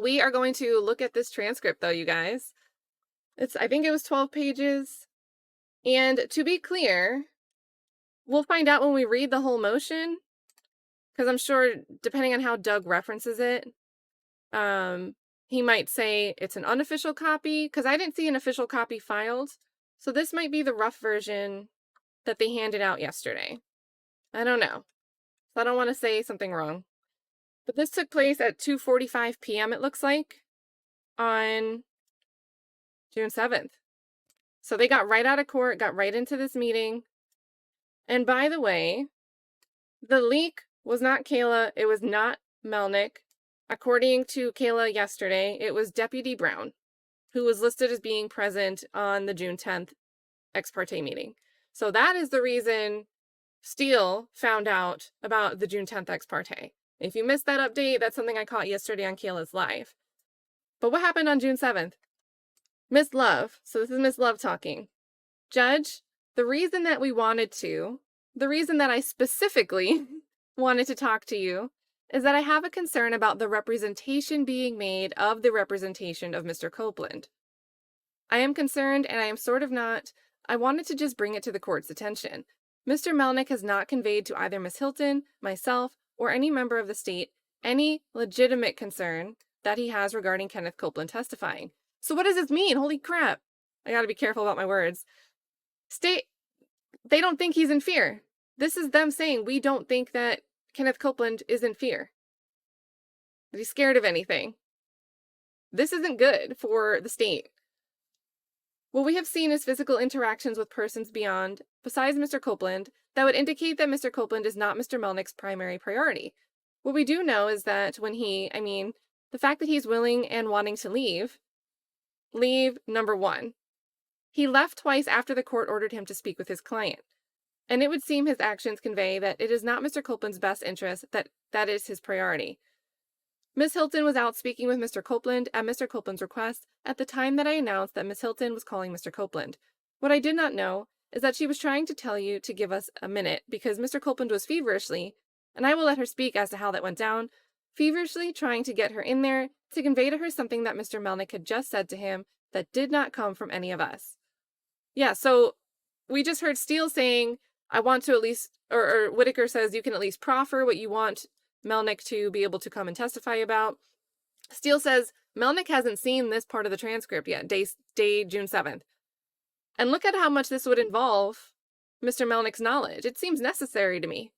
We are going to look at this transcript, though, you guys. I think it was 12 pages. And to be clear, we'll find out when we read the whole motion, because I'm sure, depending on how Doug references it, he might say it's an unofficial copy, because I didn't see an official copy filed. So this might be the rough version that they handed out yesterday. I don't know. So I don't want to say something wrong. But this took place at 2:45 p.m., it looks like, on June 7th. So they got right out of court, got right into this meeting. And by the way, the leak was not Kayla. It was not Melnick. According to Kayla yesterday, it was Deputy Brown, who was listed as being present on the June 10th ex parte meeting. So that is the reason Steele found out about the June 10th ex parte. If you missed that update, that's something I caught yesterday on Kayla's live. But what happened on June 7th? Miss Love, so this is Miss Love talking. Judge, the reason that I specifically wanted to talk to you is that I have a concern about the representation being made of the representation of Mr. Copeland. I am concerned, and I am sort of not. I wanted to just bring it to the court's attention. Mr. Melnick has not conveyed to either Miss Hilton, myself, or any member of the state any legitimate concern that he has regarding Kenneth Copeland testifying. So what does this mean? Holy crap. I gotta be careful about my words. They don't think he's in fear. This is them saying we don't think that Kenneth Copeland is in fear, that he's scared of anything. This isn't good for the state. What we have seen is physical interactions with persons besides Mr. Copeland, that would indicate that Mr. Copeland is not Mr. Melnick's primary priority. What we do know is that the fact that he's willing and wanting to leave, number one. He left twice after the court ordered him to speak with his client. And it would seem his actions convey that it is not Mr. Copeland's best interest that is his priority. Miss Hilton was out speaking with Mr. Copeland at Mr. Copeland's request at the time that I announced that Miss Hilton was calling Mr. Copeland. What I did not know is that she was trying to tell you to give us a minute because Mr. Copeland was feverishly, and I will let her speak as to how that went down, feverishly trying to get her in there to convey to her something that Mr. Melnick had just said to him that did not come from any of us. Yeah, so we just heard Steele saying, I want to at least, or Whitaker says you can at least proffer what you want Melnick to be able to come and testify about. Steele says Melnick hasn't seen this part of the transcript yet, day June 7th. And look at how much this would involve Mr. Melnick's knowledge. It seems necessary to me.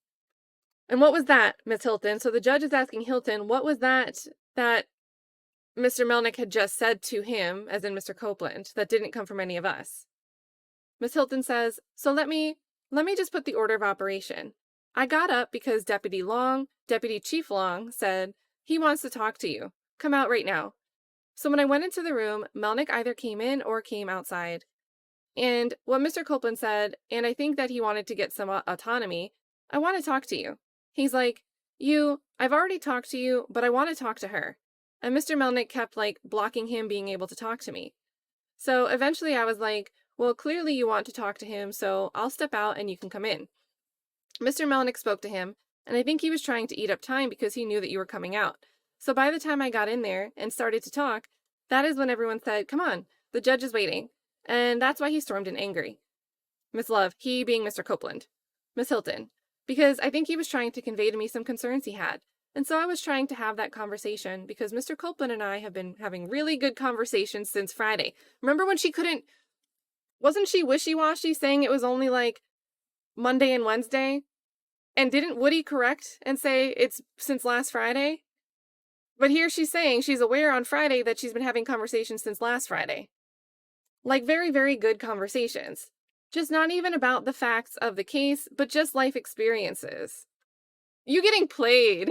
And what was that, Miss Hilton? So the judge is asking Hilton, what was that Mr. Melnick had just said to him, as in Mr. Copeland, that didn't come from any of us? Miss Hilton says, so let me just put the order of operation. I got up because Deputy Chief Long, said, he wants to talk to you. Come out right now. So when I went into the room, Melnick either came in or came outside. And what Mr. Copeland said, and I think that he wanted to get some autonomy, I want to talk to you. He's like, I've already talked to you, but I want to talk to her. And Mr. Melnick kept blocking him being able to talk to me. So eventually I was like, well, clearly you want to talk to him, so I'll step out and you can come in. Mr. Melnick spoke to him, and I think he was trying to eat up time because he knew that you were coming out. So by the time I got in there and started to talk, that is when everyone said, come on, the judge is waiting. And that's why he stormed in angry. Miss Love, he being Mr. Copeland. Miss Hilton, because I think he was trying to convey to me some concerns he had. And so I was trying to have that conversation because Mr. Copeland and I have been having really good conversations since Friday. Remember when wasn't she wishy-washy saying it was only Monday and Wednesday? And didn't Woody correct and say it's since last Friday? But here she's saying she's aware on Friday that she's been having conversations since last Friday. Very, very good conversations. Just not even about the facts of the case, but just life experiences. You getting played.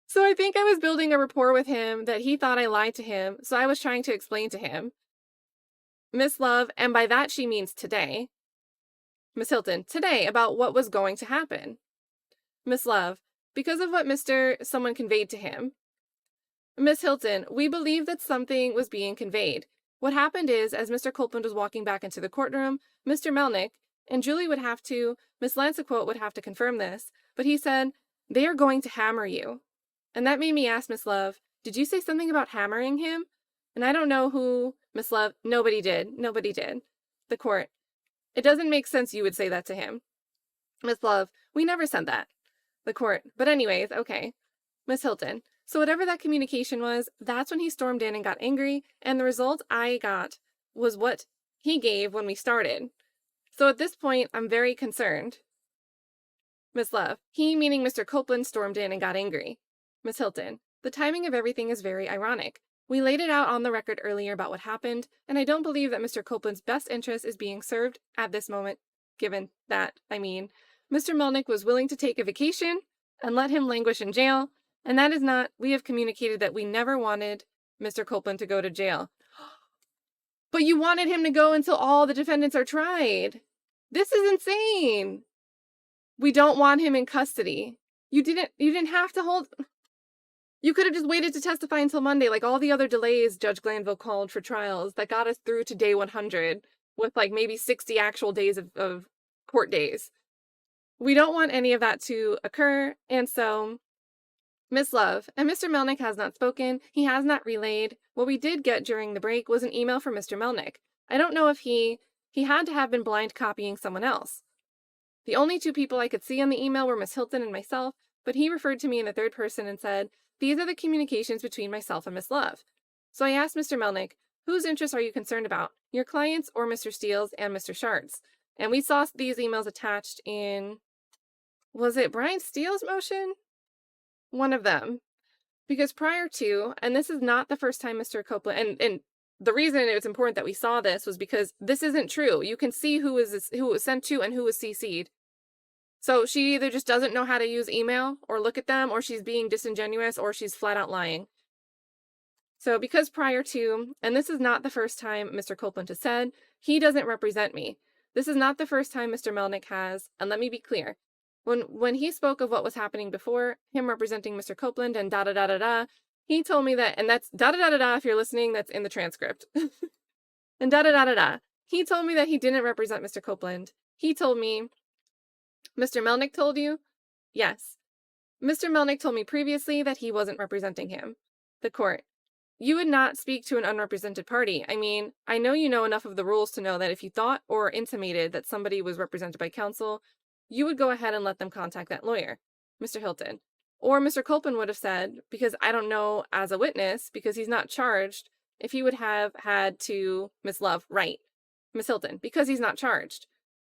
So I think I was building a rapport with him that he thought I lied to him, so I was trying to explain to him. Miss Love, and by that she means today. Miss Hilton, today, about what was going to happen. Miss Love, because of what someone conveyed to him. Miss Hilton, we believe that something was being conveyed. What happened is, as Mr. Copeland was walking back into the courtroom, Mr. Melnick, and Julie Miss Lancequote would have to confirm this, but he said, they are going to hammer you. And that made me ask Miss Love, did you say something about hammering him? And I don't know who, Miss Love, nobody did. Nobody did. The court, it doesn't make sense you would say that to him. Miss Love, we never said that. The court, but anyways, okay. Miss Hilton, so whatever that communication was, that's when he stormed in and got angry, and the result I got was what he gave when we started. So at this point, I'm very concerned. Miss Love, he meaning Mr. Copeland stormed in and got angry. Miss Hilton, the timing of everything is very ironic. We laid it out on the record earlier about what happened, and I don't believe that Mr. Copeland's best interest is being served at this moment, given that, Mr. Melnick was willing to take a vacation and let him languish in jail, and that is not, we have communicated that we never wanted Mr. Copeland to go to jail. But you wanted him to go until all the defendants are tried. This is insane. We don't want him in custody. You didn't have to hold... You could have just waited to testify until Monday, like all the other delays Judge Glanville called for trials that got us through to day 100 with like maybe 60 actual days of court days. We don't want any of that to occur, and so Miss Love, and Mr. Melnick has not spoken. He has not relayed. What we did get during the break was an email from Mr. Melnick. I don't know if he had to have been blind copying someone else. The only two people I could see on the email were Miss Hilton and myself, but he referred to me in the third person and said, "These are the communications between myself and Miss Love." So I asked Mr. Melnick, "Whose interests are you concerned about, your clients or Mr. Steele's and Mr. Shard's?" And we saw these emails attached in, was it Brian Steele's motion? One of them. Because prior to, and this is not the first time Mr. Copeland, and the reason it was important that we saw this was because this isn't true. You can see who it was sent to and who was CC'd. So she either just doesn't know how to use email or look at them, or she's being disingenuous, or she's flat out lying. So because prior to, and this is not the first time Mr. Copeland has said, he doesn't represent me. This is not the first time Mr. Melnick has, and let me be clear. When he spoke of what was happening before, him representing Mr. Copeland and da-da-da-da-da, he told me that, and that's da-da-da-da-da if you're listening, that's in the transcript. And da-da-da-da-da. He told me that he didn't represent Mr. Copeland. He told me, Mr. Melnick told you? Yes. Mr. Melnick told me previously that he wasn't representing him. The court. You would not speak to an unrepresented party. I mean, I know you know enough of the rules to know that if you thought or intimated that somebody was represented by counsel, you would go ahead and let them contact that lawyer, Mr. Hilton. Or Mr. Copeland would have said, because I don't know as a witness, because he's not charged, if he would have had to, Miss Love, right, Miss Hilton, because he's not charged.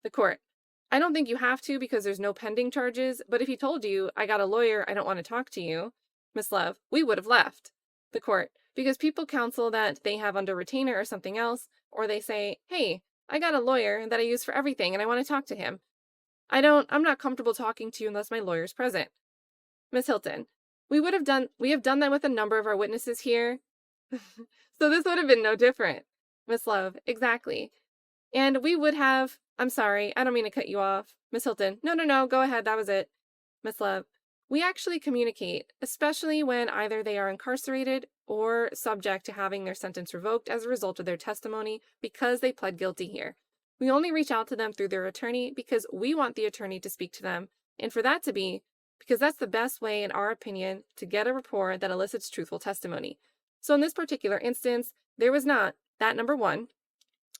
The court. I don't think you have to because there's no pending charges, but if he told you, I got a lawyer, I don't want to talk to you, Miss Love, we would have left. The court. Because people counsel that they have under retainer or something else, or they say, hey, I got a lawyer that I use for everything and I want to talk to him. I'm not comfortable talking to you unless my lawyer's present. Miss Hilton, we have done that with a number of our witnesses here. So this would have been no different. Miss Love, exactly. And we would have, I'm sorry, I don't mean to cut you off. Miss Hilton, no, go ahead, that was it. Miss Love, we actually communicate, especially when either they are incarcerated or subject to having their sentence revoked as a result of their testimony because they pled guilty here. We only reach out to them through their attorney because we want the attorney to speak to them, and for that to be, because that's the best way, in our opinion, to get a rapport that elicits truthful testimony. So in this particular instance, there was not, that number one,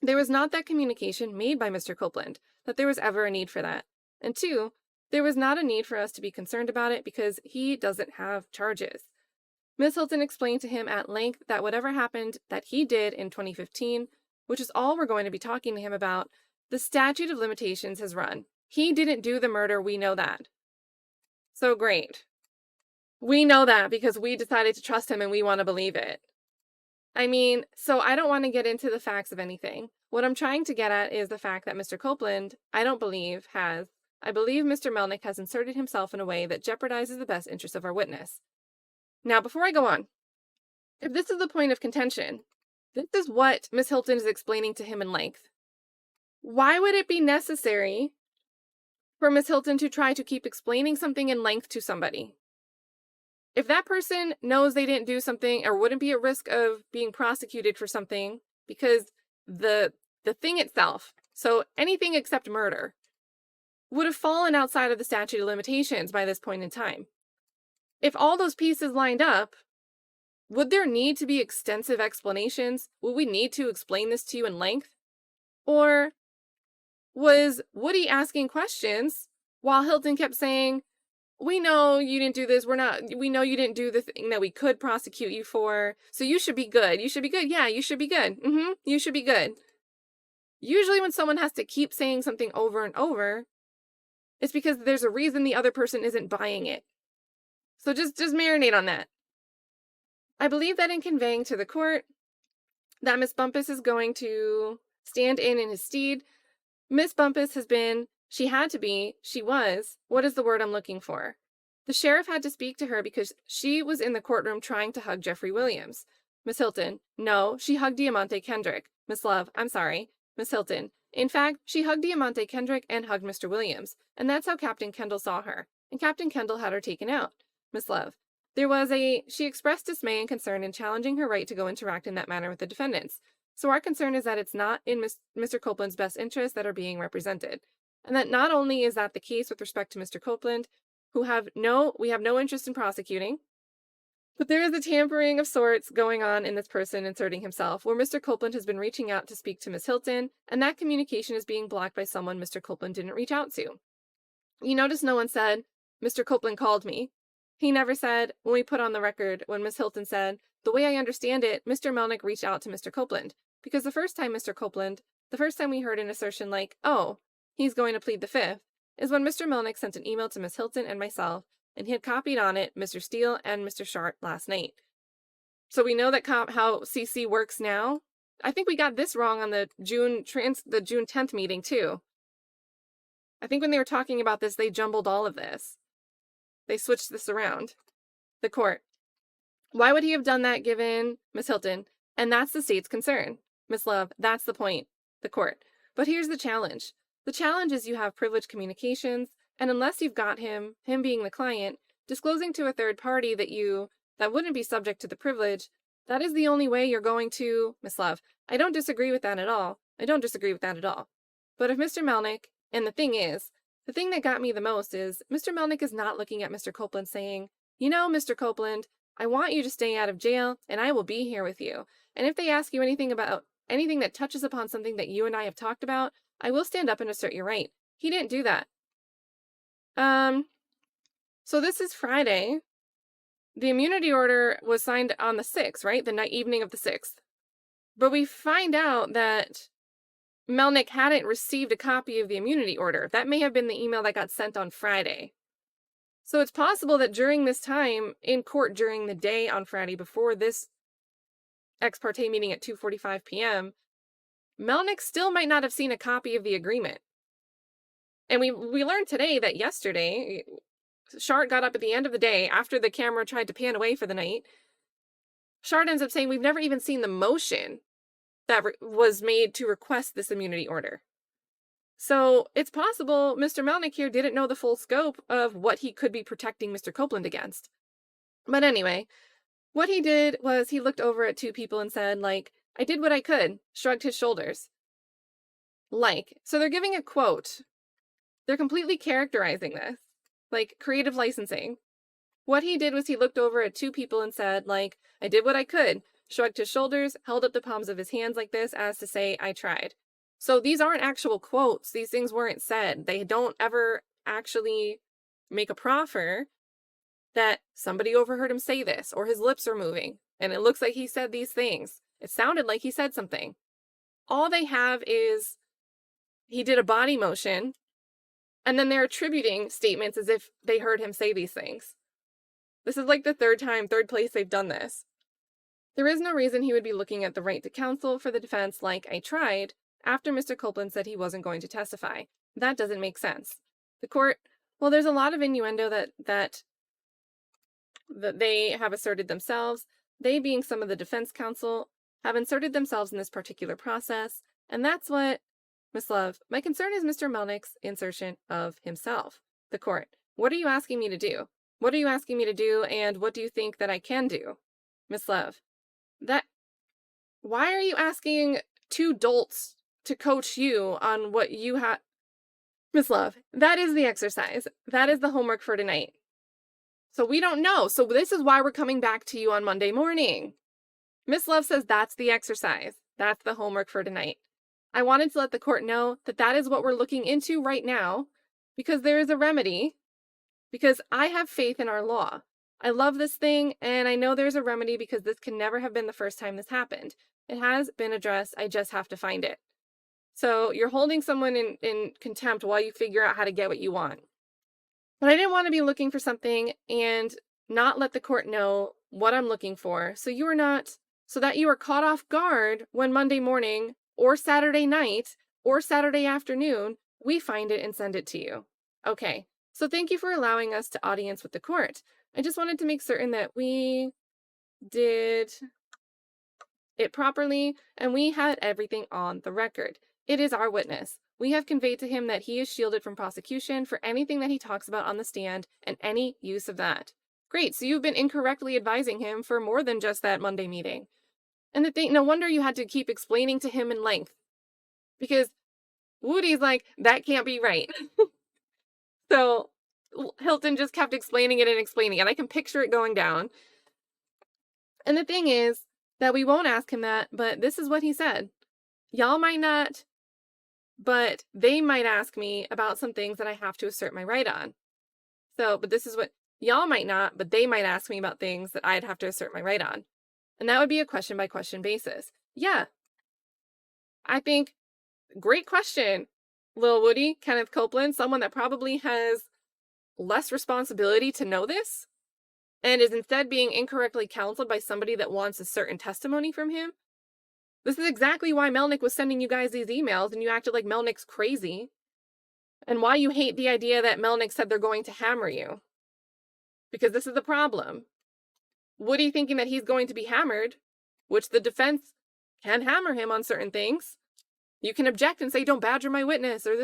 there was not that communication made by Mr. Copeland, that there was ever a need for that. And two, there was not a need for us to be concerned about it because he doesn't have charges. Ms. Hilton explained to him at length that whatever happened that he did in 2015, which is all we're going to be talking to him about, the statute of limitations has run. He didn't do the murder, we know that. So great. We know that because we decided to trust him and we want to believe it. I mean, so I don't want to get into the facts of anything. What I'm trying to get at is the fact that Mr. Copeland, I believe Mr. Melnick has inserted himself in a way that jeopardizes the best interests of our witness. Now, before I go on, if this is the point of contention, this is what Ms. Hilton is explaining to him in length. Why would it be necessary for Ms. Hilton to try to keep explaining something in length to somebody? If that person knows they didn't do something or wouldn't be at risk of being prosecuted for something because the thing itself, so anything except murder, would have fallen outside of the statute of limitations by this point in time. If all those pieces lined up, Would there need to be extensive explanations? Would we need to explain this to you in length? Or was Woody asking questions while Hilton kept saying, we know you didn't do this. We know you didn't do the thing that we could prosecute you for. So you should be good. You should be good. Yeah, you should be good. You should be good. Usually when someone has to keep saying something over and over, it's because there's a reason the other person isn't buying it. So just marinate on that. I believe that in conveying to the court that Miss Bumpus is going to stand in his stead. Miss Bumpus has been, she had to be, she was, what is the word I'm looking for? The sheriff had to speak to her because she was in the courtroom trying to hug Jeffrey Williams. Miss Hilton, no, she hugged Diamante Kendrick. Miss Love, I'm sorry. Miss Hilton, in fact, she hugged Diamante Kendrick and hugged Mr. Williams, and that's how Captain Kendall saw her, and Captain Kendall had her taken out. Miss Love, she expressed dismay and concern in challenging her right to go interact in that manner with the defendants. So our concern is that it's not in Mr. Copeland's best interests that are being represented. And that not only is that the case with respect to Mr. Copeland, we have no interest in prosecuting, but there is a tampering of sorts going on in this person inserting himself, where Mr. Copeland has been reaching out to speak to Miss Hilton, and that communication is being blocked by someone Mr. Copeland didn't reach out to. You notice no one said, Mr. Copeland called me. He never said, when we put on the record, when Miss Hilton said, the way I understand it, Mr. Melnick reached out to Mr. Copeland. Because the first time we heard an assertion like, oh, he's going to plead the fifth, is when Mr. Melnick sent an email to Miss Hilton and myself, and he had copied on it Mr. Steele and Mr. Shart last night. So we know that how CC works now. I think we got this wrong on the June 10th meeting too. I think when they were talking about this, they jumbled all of this. They switched this around. The court. Why would he have done that given Miss Hilton? And that's the state's concern. Miss Love, that's the point. The court. But here's the challenge. The challenge is you have privileged communications, and unless you've got him being the client, disclosing to a third party that wouldn't be subject to the privilege, that is the only way you're going to, Miss Love. I don't disagree with that at all. But if Mr. Melnick, and the thing that got me the most is Mr. Melnick is not looking at Mr. Copeland saying, you know, Mr. Copeland, I want you to stay out of jail, and I will be here with you. And if they ask you anything that touches upon something that you and I have talked about, I will stand up and assert your right. He didn't do that. So this is Friday. The immunity order was signed on the 6th, right? The evening of the 6th. But we find out that Melnick hadn't received a copy of the immunity order. That may have been the email that got sent on Friday. So it's possible that during this time in court during the day on Friday before this ex parte meeting at 2:45 p.m., Melnick still might not have seen a copy of the agreement. And we learned today that yesterday, Shart got up at the end of the day after the camera tried to pan away for the night. Shart ends up saying we've never even seen the motion that was made to request this immunity order. So it's possible Mr. Melnick here didn't know the full scope of what he could be protecting Mr. Copeland against. But anyway, what he did was he looked over at two people and said, I did what I could, shrugged his shoulders. So they're giving a quote. They're completely characterizing this, creative licensing. What he did was he looked over at two people and said, I did what I could, shrugged his shoulders, held up the palms of his hands like this as to say, I tried. So these aren't actual quotes. These things weren't said. They don't ever actually make a proffer that somebody overheard him say this, or his lips are moving, and it looks like he said these things. It sounded like he said something. All they have is he did a body motion, and then they're attributing statements as if they heard him say these things. This is the third place they've done this. There is no reason he would be looking at the right to counsel for the defense I tried, after Mr. Copeland said he wasn't going to testify. That doesn't make sense. The court, there's a lot of innuendo that they have asserted themselves. They, being some of the defense counsel, have inserted themselves in this particular process, and that's what, Miss Love, my concern is Mr. Melnick's insertion of himself. The court, what are you asking me to do? What are you asking me to do, and what do you think that I can do? Miss Love, why are you asking two dolts to coach you on what you have? Miss Love, that is the exercise. That is the homework for tonight. So we don't know. So this is why we're coming back to you on Monday morning. Miss Love says that's the exercise. That's the homework for tonight. I wanted to let the court know that that is what we're looking into right now because there is a remedy, because I have faith in our law. I love this thing, and I know there's a remedy because this can never have been the first time this happened. It has been addressed. I just have to find it. So you're holding someone in contempt while you figure out how to get what you want. But I didn't want to be looking for something and not let the court know what I'm looking for. So that you are caught off guard when Monday morning or Saturday night or Saturday afternoon, we find it and send it to you. Okay. So thank you for allowing us to audience with the court. I just wanted to make certain that we did it properly and we had everything on the record. It is our witness. We have conveyed to him that he is shielded from prosecution for anything that he talks about on the stand and any use of that. Great, so you've been incorrectly advising him for more than just that Monday meeting. And the thing, no wonder you had to keep explaining to him in length. Because Woody's like, that can't be right. So Hilton just kept explaining it and explaining it. I can picture it going down. And the thing is that we won't ask him that, but this is what he said. Y'all might not, but they might ask me about some things that I have to assert my right on. So, but this is what y'all might not, but they might ask me about things that I'd have to assert my right on. And that would be a question by question basis. Yeah. I think, great question, Lil Woody, Kenneth Copeland, someone that probably has less responsibility to know this and is instead being incorrectly counseled by somebody that wants a certain testimony from him. This is exactly why Melnick was sending you guys these emails and you acted like Melnick's crazy, and why you hate the idea that Melnick said they're going to hammer you. Because this is the problem. Woody thinking that he's going to be hammered, which the defense can hammer him on certain things. You can object and say, don't badger my witness, or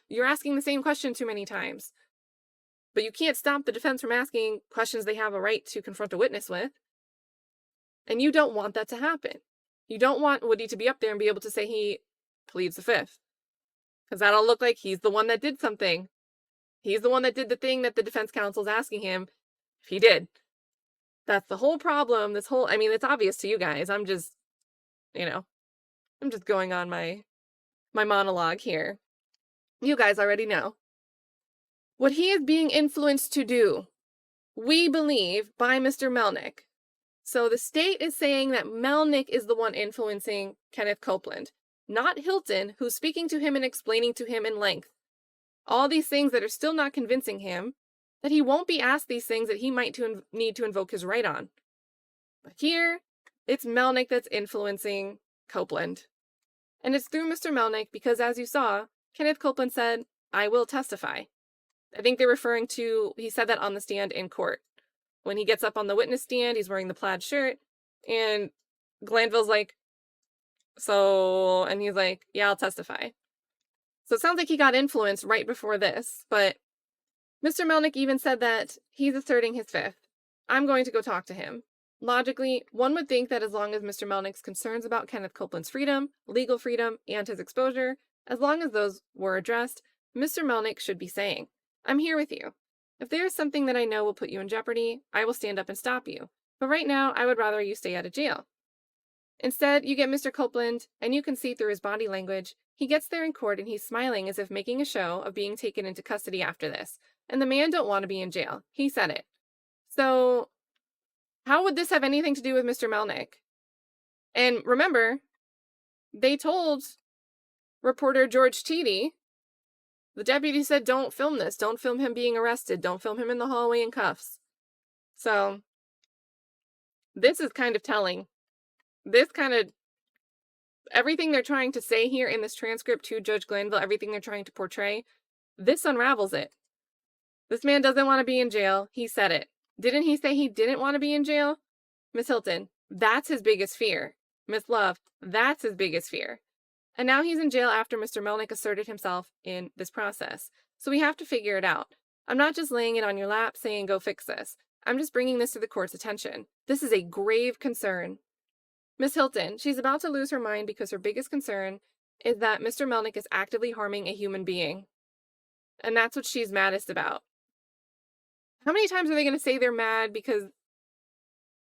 you're asking the same question too many times. But you can't stop the defense from asking questions they have a right to confront a witness with. And you don't want that to happen. You don't want Woody to be up there and be able to say he pleads the fifth. Because that'll look like he's the one that did something. He's the one that did the thing that the defense counsel's asking him if he did. That's the whole problem. It's obvious to you guys. I'm just going on my monologue here. You guys already know. What he is being influenced to do, we believe, by Mr. Melnick. So the state is saying that Melnick is the one influencing Kenneth Copeland, not Hilton, who's speaking to him and explaining to him in length all these things that are still not convincing him that he won't be asked these things that he might need to invoke his right on. But here, it's Melnick that's influencing Copeland. And it's through Mr. Melnick because, as you saw, Kenneth Copeland said, I will testify. I think they're referring to, he said that on the stand in court. When he gets up on the witness stand, he's wearing the plaid shirt, and Glanville's like, and he's like, yeah, I'll testify. So it sounds like he got influenced right before this, but Mr. Melnick even said that he's asserting his fifth. I'm going to go talk to him. Logically, one would think that as long as Mr. Melnick's concerns about Kenneth Copeland's freedom, legal freedom, and his exposure, as long as those were addressed, Mr. Melnick should be saying, I'm here with you. If there is something that I know will put you in jeopardy, I will stand up and stop you. But right now, I would rather you stay out of jail. Instead, you get Mr. Copeland, and you can see through his body language, he gets there in court and he's smiling as if making a show of being taken into custody after this. And the man don't want to be in jail. He said it. So, how would this have anything to do with Mr. Melnick? And remember, they told reporter George Teedy, the deputy said, don't film this. Don't film him being arrested. Don't film him in the hallway in cuffs. So, this is kind of telling. Everything they're trying to say here in this transcript to Judge Glanville, everything they're trying to portray, this unravels it. This man doesn't want to be in jail. He said it. Didn't he say he didn't want to be in jail? Miss Hilton, that's his biggest fear. Miss Love, that's his biggest fear. And now he's in jail after Mr. Melnick asserted himself in this process. So we have to figure it out. I'm not just laying it on your lap saying go fix this. I'm just bringing this to the court's attention. This is a grave concern. Miss Hilton, she's about to lose her mind because her biggest concern is that Mr. Melnick is actively harming a human being. And that's what she's maddest about. How many times are they going to say they're mad because,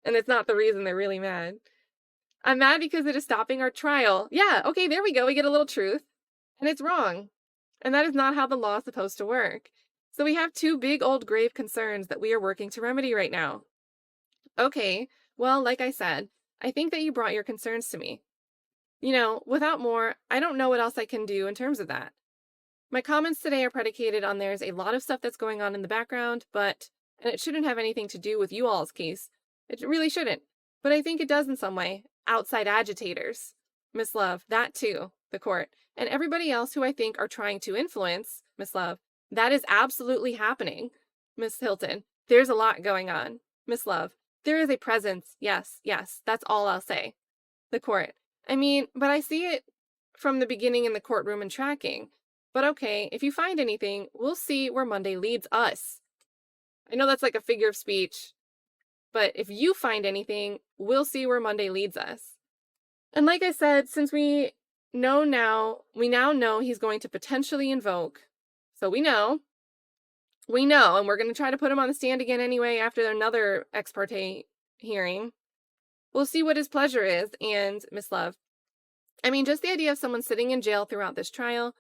and it's not the reason they're really mad? I'm mad because it is stopping our trial. Yeah, okay, there we go. We get a little truth. And it's wrong. And that is not how the law is supposed to work. So we have two big old grave concerns that we are working to remedy right now. Okay, well, like I said, I think that you brought your concerns to me. You know, without more, I don't know what else I can do in terms of that. My comments today are predicated on there's a lot of stuff that's going on in the background, and it shouldn't have anything to do with you all's case. It really shouldn't. But I think it does in some way. Outside agitators. Miss Love, that too, the court, and everybody else who I think are trying to influence, Miss Love, that is absolutely happening. Miss Hilton, there's a lot going on. Miss Love, there is a presence. Yes, that's all I'll say. The court, I mean, but I see it from the beginning in the courtroom and tracking. But okay, if you find anything, we'll see where Monday leads us. I know that's like a figure of speech, but if you find anything, we'll see where Monday leads us. And like I said, since we now know he's going to potentially invoke. So we know, and we're going to try to put him on the stand again anyway after another ex parte hearing. We'll see what his pleasure is. And Miss Love, I mean, just the idea of someone sitting in jail throughout this trial.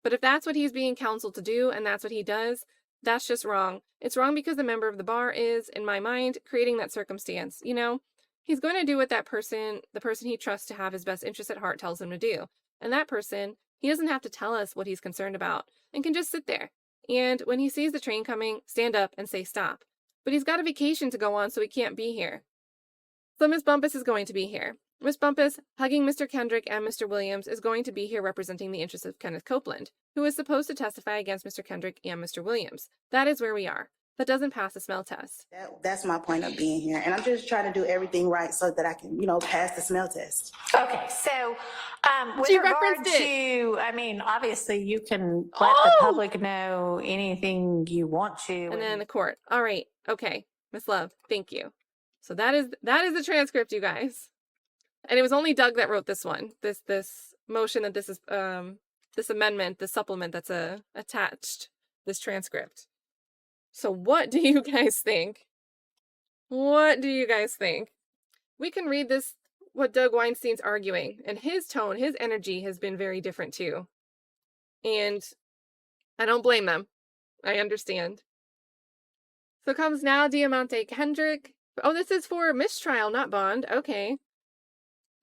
But if that's what he's being counseled to do and that's what he does, that's just wrong. It's wrong because the member of the bar is, in my mind, creating that circumstance. You know, he's going to do what that person, the person he trusts to have his best interest at heart, tells him to do. And that person, he doesn't have to tell us what he's concerned about and can just sit there. And when he sees the train coming, stand up and say stop. But he's got a vacation to go on, so he can't be here. So Miss Bumpus is going to be here. Miss Bumpus, hugging Mr. Kendrick and Mr. Williams, is going to be here representing the interests of Kenneth Copeland, who is supposed to testify against Mr. Kendrick and Mr. Williams. That is where we are. That doesn't pass the smell test. That's my point of being here. And I'm just trying to do everything right so that I can, pass the smell test. Okay, so with regard to, I mean, obviously you can let the public know anything you want to. And then the court. All right. Okay. Miss Love, thank you. So that is the transcript, you guys. And it was only Doug that wrote this one. This motion that this is this amendment, the supplement that's attached this transcript. So what do you guys think? What do you guys think? We can read this, what Doug Weinstein's arguing, and his tone, his energy has been very different too. And I don't blame them. I understand. So comes now Diamante Kendrick. Oh, this is for mistrial, not bond. Okay.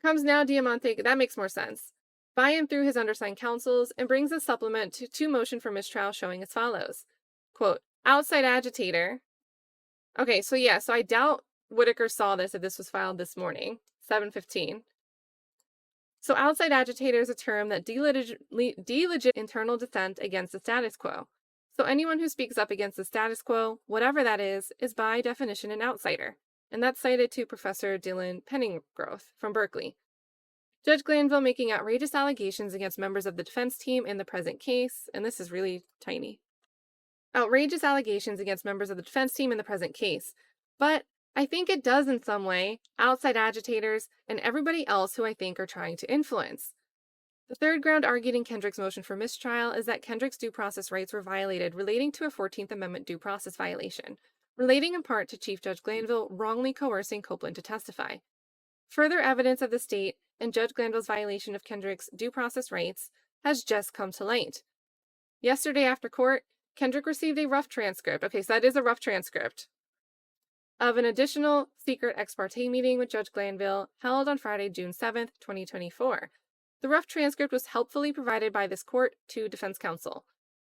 Comes now Diamante, that makes more sense. By and through his undersigned counsels, and brings a supplement to motion for mistrial showing as follows. Quote, outside agitator. Okay, so yeah, so I doubt Whitaker saw this if this was filed this morning, 7:15. So outside agitator is a term that delegit internal dissent against the status quo. So anyone who speaks up against the status quo, whatever that is by definition an outsider. And that's cited to Professor Dylan Penningroth from Berkeley. Judge Glanville making outrageous allegations against members of the defense team in the present case, and this is really tiny. Outrageous allegations against members of the defense team in the present case. But I think it does in some way outside agitators and everybody else who I think are trying to influence. The third ground argued in Kendrick's motion for mistrial is that Kendrick's due process rights were violated relating to a 14th Amendment due process violation, relating in part to Chief Judge Glanville wrongly coercing Copeland to testify. Further evidence of the state and Judge Glanville's violation of Kendrick's due process rights has just come to light. Yesterday after court, Kendrick received a rough transcript. Okay, so that is a rough transcript of an additional secret ex parte meeting with Judge Glanville held on Friday, June 7th, 2024. The rough transcript was helpfully provided by this court to defense counsel.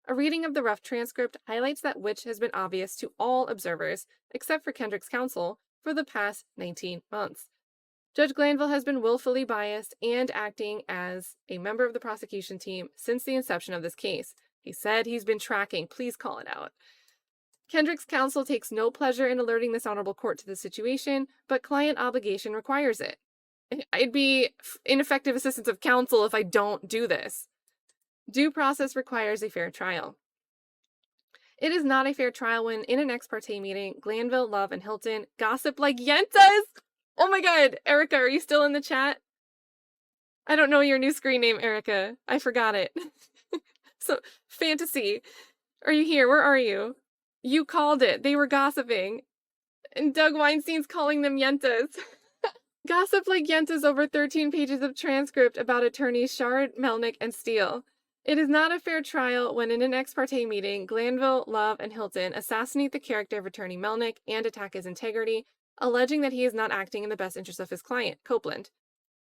A reading of the rough transcript highlights that which has been obvious to all observers, except for Kendrick's counsel, for the past 19 months. Judge Glanville has been willfully biased and acting as a member of the prosecution team since the inception of this case. He said he's been tracking. Please call it out. Kendrick's counsel takes no pleasure in alerting this honorable court to the situation, but client obligation requires it. I'd be ineffective assistance of counsel if I don't do this. Due process requires a fair trial. It is not a fair trial when, in an ex parte meeting, Glanville, Love, and Hilton gossip like yentas. Oh my god, Erica, are you still in the chat? I don't know your new screen name, Erica. I forgot it. So, Fantasy, are you here? Where are you? You called it. They were gossiping. And Doug Weinstein's calling them yentas. Gossip like yentas over 13 pages of transcript about attorneys Shard, Melnick, and Steele. It is not a fair trial when in an ex parte meeting, Glanville, Love, and Hilton assassinate the character of attorney Melnick and attack his integrity, alleging that he is not acting in the best interest of his client, Copeland.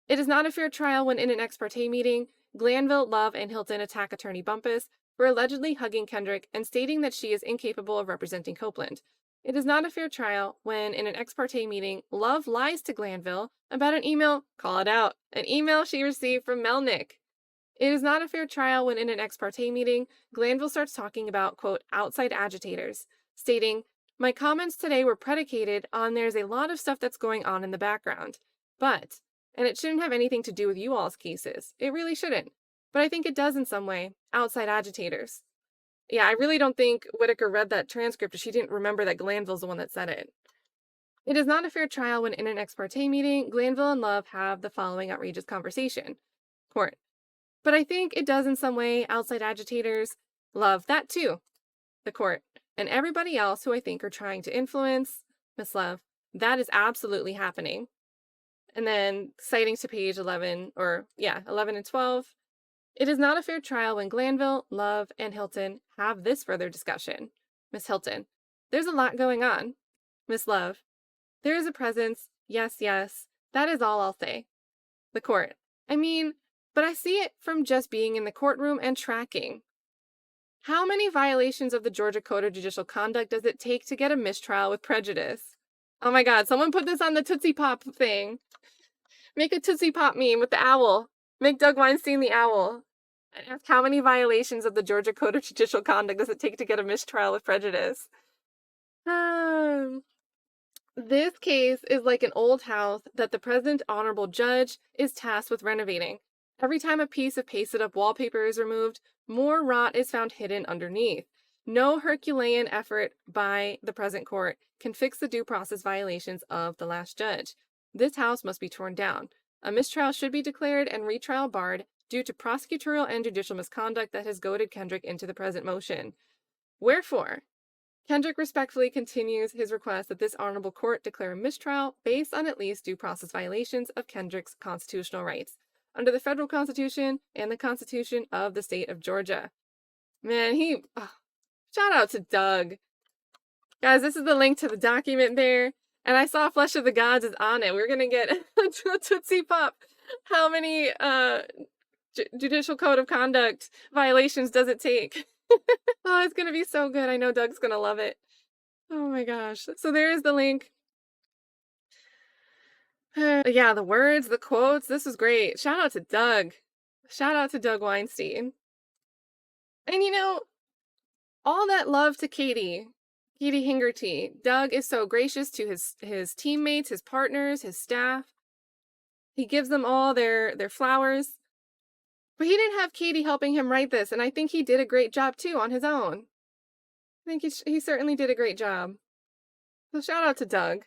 It is not a fair trial when in an ex parte meeting, Glanville, Love, and Hilton attack attorney Bumpus for allegedly hugging Kendrick and stating that she is incapable of representing Copeland. It is not a fair trial when, in an ex parte meeting, Love lies to Glanville about an email, call it out, an email she received from Melnick. It is not a fair trial when, in an ex parte meeting, Glanville starts talking about, quote, outside agitators, stating, my comments today were predicated on there's a lot of stuff that's going on in the background. But, and it shouldn't have anything to do with you all's cases. It really shouldn't. But I think it does in some way. Outside agitators. Yeah, I really don't think Whitaker read that transcript if she didn't remember that Glanville's the one that said it. It is not a fair trial when in an ex parte meeting, Glanville and Love have the following outrageous conversation. Court. But I think it does in some way. Outside agitators. Love, that too. The court. And everybody else who I think are trying to influence. Miss Love, that is absolutely happening. And then citing to page 11 and 12. It is not a fair trial when Glanville, Love, and Hilton have this further discussion. Miss Hilton, there's a lot going on. Miss Love, there is a presence. Yes, yes. That is all I'll say. The court, I mean, but I see it from just being in the courtroom and tracking. How many violations of the Georgia Code of Judicial Conduct does it take to get a mistrial with prejudice? Oh my God, someone put this on the Tootsie Pop thing. Make a Tootsie Pop meme with the owl. Make Doug Weinstein the owl. And ask how many violations of the Georgia Code of Judicial Conduct does it take to get a mistrial with prejudice? This case is like an old house that the present honorable judge is tasked with renovating. Every time a piece of pasted-up wallpaper is removed, more rot is found hidden underneath. No Herculean effort by the present court can fix the due process violations of the last judge. This house must be torn down. A mistrial should be declared and retrial barred due to prosecutorial and judicial misconduct that has goaded Kendrick into the present motion. Wherefore, Kendrick respectfully continues his request that this honorable court declare a mistrial based on at least due process violations of Kendrick's constitutional rights under the federal constitution and the constitution of the state of Georgia. Man, shout out to Doug. Guys, this is the link to the document there. And I saw Flesh of the Gods is on it. We're going to get a Tootsie Pop. How many judicial code of conduct violations does it take? Oh, it's going to be so good. I know Doug's going to love it. Oh my gosh. So there is the link. Yeah, the words, the quotes. This was great. Shout out to Doug. Shout out to Doug Weinstein. And you know, all that love to Katie Hingerty. Doug is so gracious to his teammates, his partners, his staff. He gives them all their flowers. But he didn't have Katie helping him write this, and I think he did a great job too on his own. I think he certainly did a great job. So shout out to Doug.